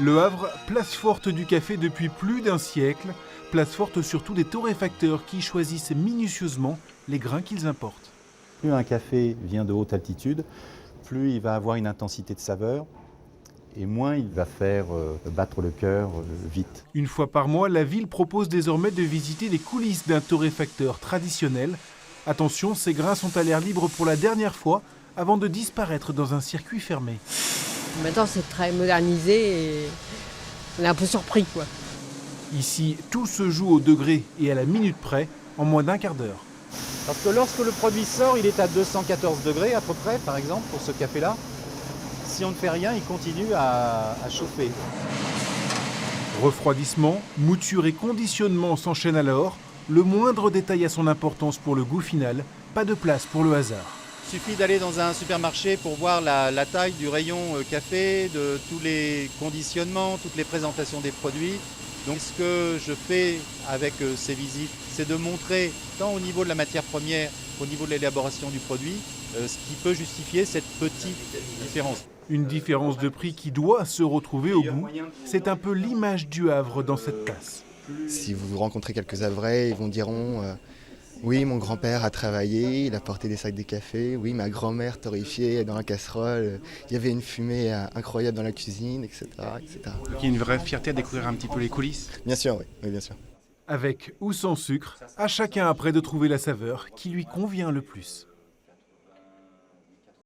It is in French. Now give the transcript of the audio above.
Le Havre, place forte du café depuis plus d'un siècle, place forte surtout des torréfacteurs qui choisissent minutieusement les grains qu'ils importent. Plus un café vient de haute altitude, plus il va avoir une intensité de saveur et moins il va faire battre le cœur vite. Une fois par mois, la ville propose désormais de visiter les coulisses d'un torréfacteur traditionnel. Attention, ces grains sont à l'air libre pour la dernière fois avant de disparaître dans un circuit fermé. Maintenant, c'est très modernisé et on est un peu surpris, quoi. Ici, tout se joue au degré et à la minute près, en moins d'un quart d'heure. Parce que lorsque le produit sort, il est à 214 degrés à peu près, par exemple, pour ce café-là. Si on ne fait rien, il continue à chauffer. Refroidissement, mouture et conditionnement s'enchaînent alors. Le moindre détail a son importance pour le goût final, pas de place pour le hasard. Il suffit d'aller dans un supermarché pour voir la taille du rayon café, de tous les conditionnements, toutes les présentations des produits. Donc ce que je fais avec ces visites, c'est de montrer, tant au niveau de la matière première qu'au niveau de l'élaboration du produit, ce qui peut justifier cette petite différence. Une différence de prix qui doit se retrouver au bout. C'est un peu l'image du Havre dans cette tasse. Si vous rencontrez quelques Havrais, ils vous diront oui, mon grand-père a travaillé, il a porté des sacs de café, oui, ma grand-mère torréfiait dans la casserole, il y avait une fumée incroyable dans la cuisine, etc. etc. Il y a une vraie fierté à découvrir un petit peu les coulisses. Bien sûr, oui, bien sûr. Avec ou sans sucre, à chacun après de trouver la saveur qui lui convient le plus.